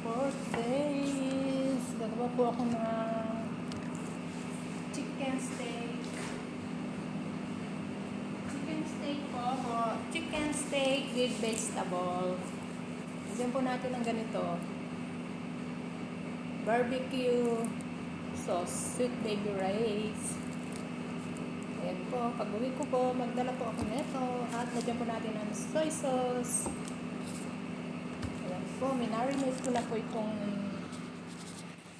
for days. Gagawa po ako ng chicken steak. Chicken steak po. Chicken steak with vegetable. Lagyan po natin ng ganito. Barbecue sauce, sweet baby rice. Ayan po. Pag uwi ko po, magdala po ako nito. At lagyan po natin ng soy sauce. Ayan po. Minarinate ko na po itong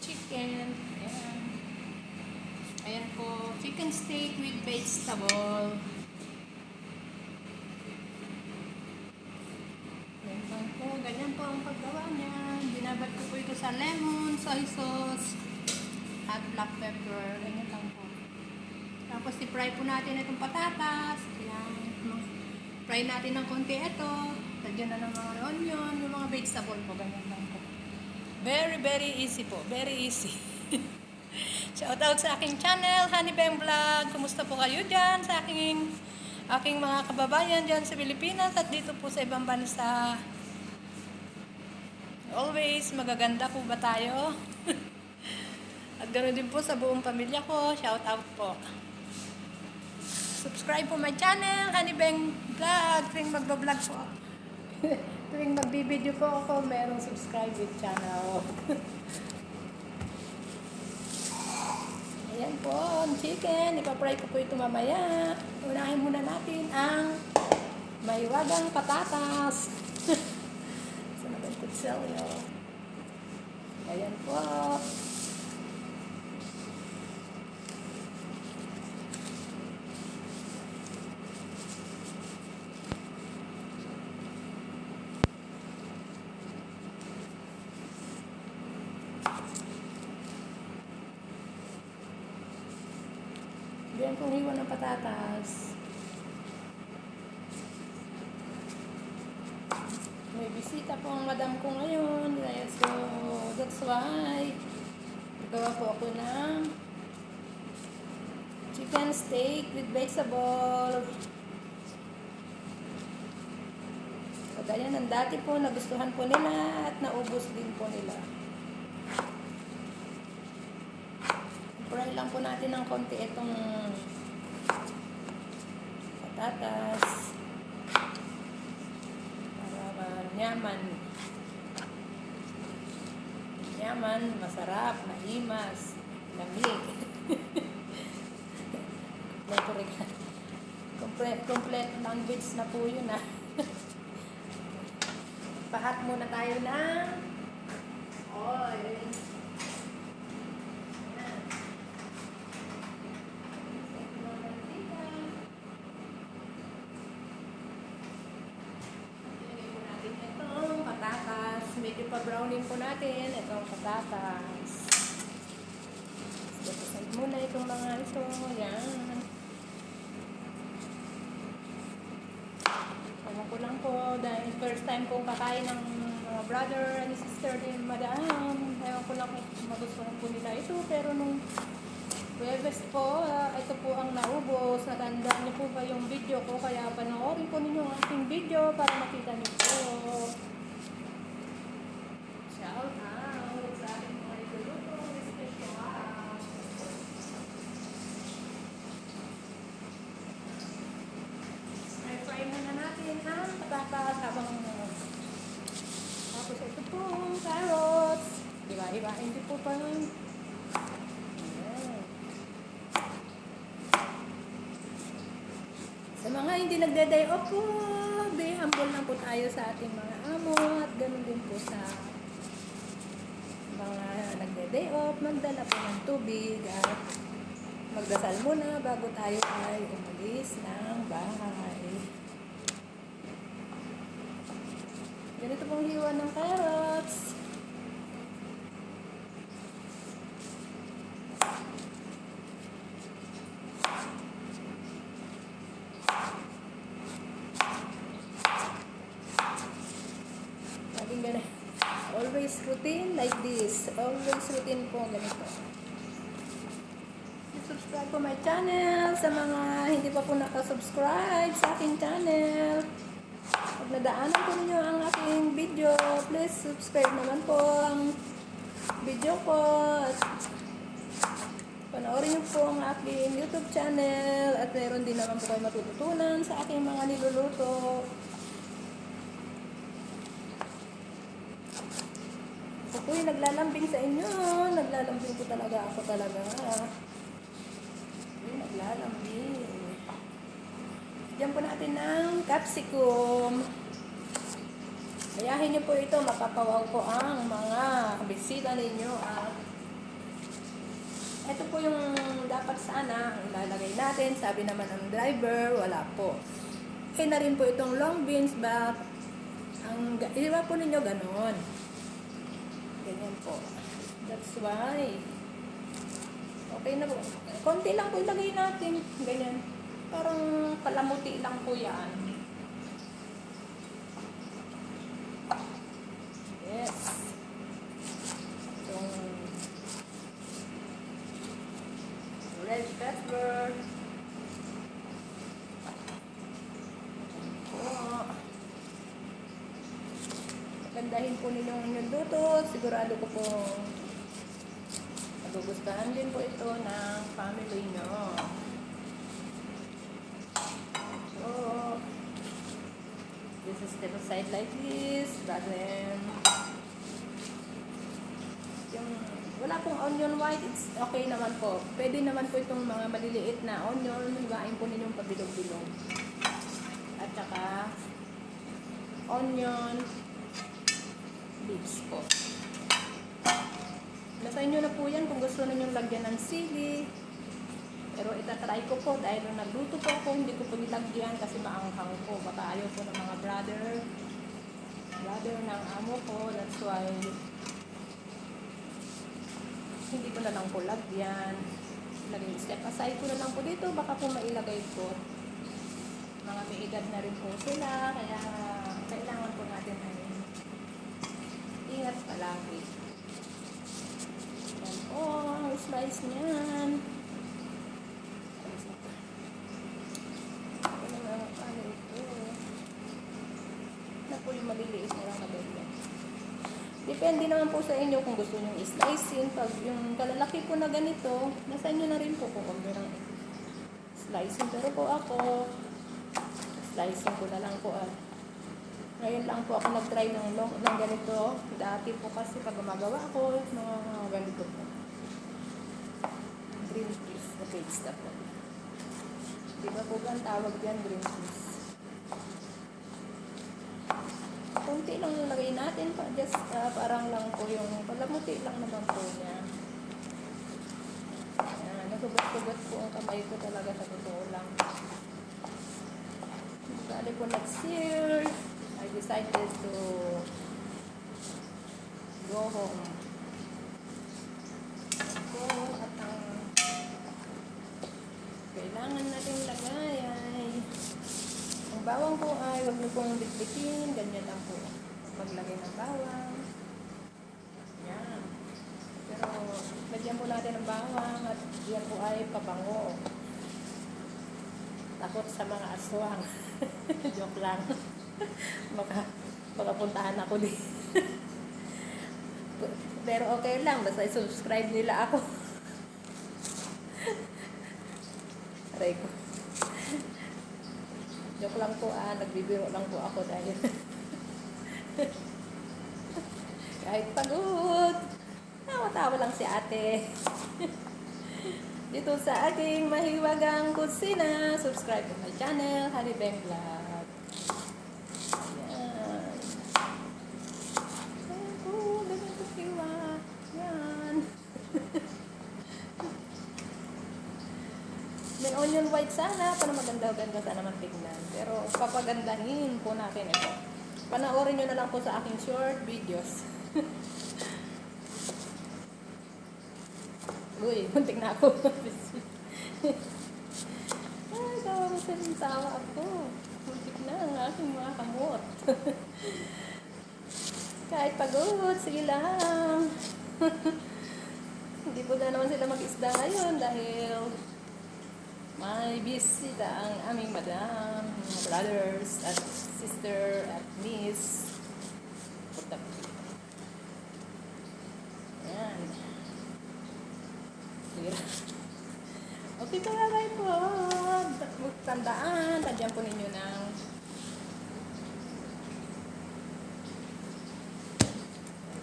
chicken. Ayan. Ayan po. Chicken steak with vegetable. Ayan po. Ganyan po ang paggawa niya. Binabad ko po ito sa lemon, soy sauce, at black pepper. Ganyan lang po. Tapos i-fry po natin itong patatas. Ayan. Fry natin ng konti ito. Lagyan na ng mga onion, yung mga vegetable po. Ganyan lang po. Very, very easy po. Very easy. Shout out sa aking channel, Honeybang Vlog. Kumusta po kayo dyan sa aking mga kababayan dyan sa Pilipinas at dito po sa ibang bansa. Always, magaganda po ba tayo? At ganoon din po sa buong pamilya ko. Shout out po. Subscribe po my channel, Honeybang Vlog. Tuwing magbablog po. Tuwing magbibideo po ako, merong subscribe with channel. Ayan po, ang chicken. Ipapry ko po ito mamaya. Unahin muna natin ang maywagang patatas. Sa nagkutselyo. Ayan po. Diyan kong hiwa ng patatas. May bisita po ang madam ko ngayon. So, that's why nagawa po ako ng chicken steak with vegetable. So, ganyan ang dati po, nagustuhan po nila at naubos din po nila. Fry lang po natin ng konti itong patatas para nyaman, masarap, mahimas, lamig. Complete language na po yun Pahat muna tayo ng oil. Medyo pa-brownin po natin itong patatas. Set aside muna itong mga ito. Yan. Alam ko lang po dahil first time kong kakain ng mga brother and sister din madam. Ewan ko lang kung magustuhan po nila ito. Pero nung Webes po, ito po ang naubos. Natandaan niyo po ba yung video ko? Kaya panoorin po ninyo ang aking video para makita niyo po. Shout out sa ating mga iduluto. Fry muna natin ang patatas habang tapos ito po carrots. Hiwa-hiwain din po pa. Sa mga hindi nagde-day off po, be humble lang po tayo sa ating mga amo at ganoon din po sa mga nagde-day off, magdala po ng tubig at magdasal muna bago tayo ay umalis ng bahay. Ganito pong hiwa ng carrots. Laging ganito. Always routine like this. Always routine po ganito. Subscribe po my channel. Sa mga hindi pa po nakasubscribe sa aking channel, Pag nadaanan po ninyo ang aking video, please subscribe naman po ang video ko. At panoorin niyo po ang aking YouTube channel. At meron din naman po kayo matututunan sa aking mga niluluto. Ako po yung naglalambing sa inyo. Naglalambing po talaga ako talaga. Naglalambing. Diyan po natin ng capsicum. Ayahin niyo po ito, mapapawaw po ang mga bisita ninyo. Ito po yung dapat sana ilalagay natin. Sabi naman ng driver, wala po. Okay na rin po itong long beans, but ang iba po ninyo ganon. Ganyan po. That's why. Okay na po. Konti lang po ilagay natin. Ganyan. Parang palamuti lang po yan. Yes. Itong red pepper. Gandahin po ninyo ang inyong luto. Sigurado ko po magugustuhan din po ito ng family nyo. So, this is step aside like this. Then, yung wala pong onion white, it's okay naman po. Pwede naman po itong mga maliliit na onion. Hiwain po ninyong pabilog-bilog. At saka, onion leaves po. Nasa inyo na po yan kung gusto ninyong lagyan ng sili. Pero itatry ko po dahil nung nagluto po ako, hindi ko po nilagyan kasi maanghang po. Baka ayaw po ng mga brother ng amo ko. That's why hindi ko na lang po lagyan. Step aside ko na lang po dito. Baka po mailagay ko. Mga may edad na rin po sila. Kaya kailangan po natin ingat palagi. Yan po, slice niyan. Ano ito? Na po yung maliliit na lang na ganyan. Depende naman po sa inyo kung gusto nyo i-slicing. Pag yung kalalaki po na ganito, nasa inyo na rin po kung meron slicing. Pero po ako, slicing ko na lang po ngayon lang po ako nag-try ng ganito. Dati po kasi pag gumagawa ako, mga ganito po. Green peas, the paste po. Di ba po ba ang tawag yan, green peas? Kunti lang yung lagay natin pa. Just parang lang po yung palamuti lang naman po niya. Nasugot-sugot po ang kamay ko talaga sa totoo lang. Dali po nag-sear. I decided to go home. At ang kailangan natin lagay ay ang bawang po ay huwag niyo pong bitbitin. Ganyan lang po. Maglagay ng bawang. Yan. Pero lagyan po natin ng bawang at yan po ay pabango. Takot sa mga aswang. Joke lang. Baka puntahan ako din. Pero okay lang, basta i-subscribe nila ako. Aray ko. Joke lang po nagbibiro lang po ako dahil kahit pagod. Tawa-tawa lang si ate. Dito sa aking mahiwagang kusina, subscribe to my channel, Honey Beng Vlog. May onion white sana para maganda-ganda sana naman tignan. Pero papagandahin po natin ito. Panoorin nyo na lang po sa aking short videos. Uy, muntik na ako. Ay, tawa ako. Muntik na ang aking mga kamot. Kahit pagod, sige lang. Hindi po na naman sila mag-isda ngayon dahil may bisita ang aming madam, mga brothers at sister at Miss. Punta po dito. Ayan. Okay, bye po. Tandaan, tandaan po ninyo ng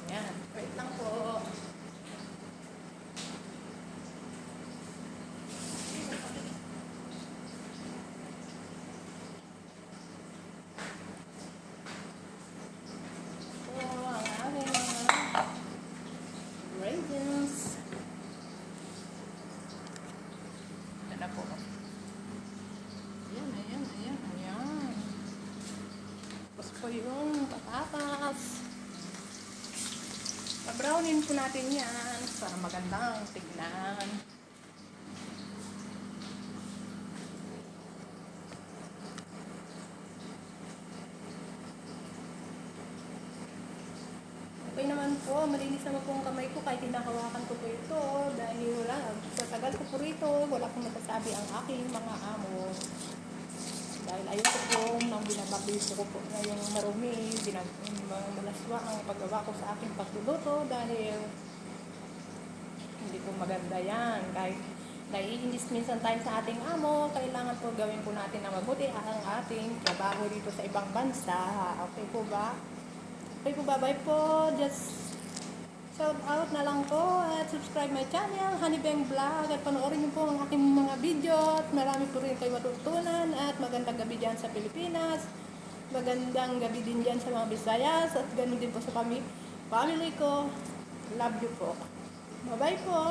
ayan. Wait lang po. Raisins. Ito na po. Ayan, ayan, ayan, ayan. Tapos po yung patatas. Pa-brownin po natin yan para magandang tignan. Okay naman po, malinis naman po ang kamay ko kahit hinakawakan ko po ito dahil wala, sa tagal ko po rito, wala pong nagsasabi ang aking mga amo. Dahil ayoko po nang binababiso ko po na yung marumi, malaswa ang paggawa ko sa aking pagluluto dahil hindi po maganda yan. Kahit naiinis minsan tayo sa ating amo, kailangan po gawin po natin na mabuti ang ating trabaho dito sa ibang bansa. Okay po ba? Okay po, bye-bye po. Just shout out na lang po at subscribe my channel, Honeybang Vlog, at panoorin niyo po ang aking mga video at marami po rin kayo matutunan at magandang gabi dyan sa Pilipinas, magandang gabi din dyan sa mga Visayas at ganoon din po sa family ko. Love you po. Bye-bye po.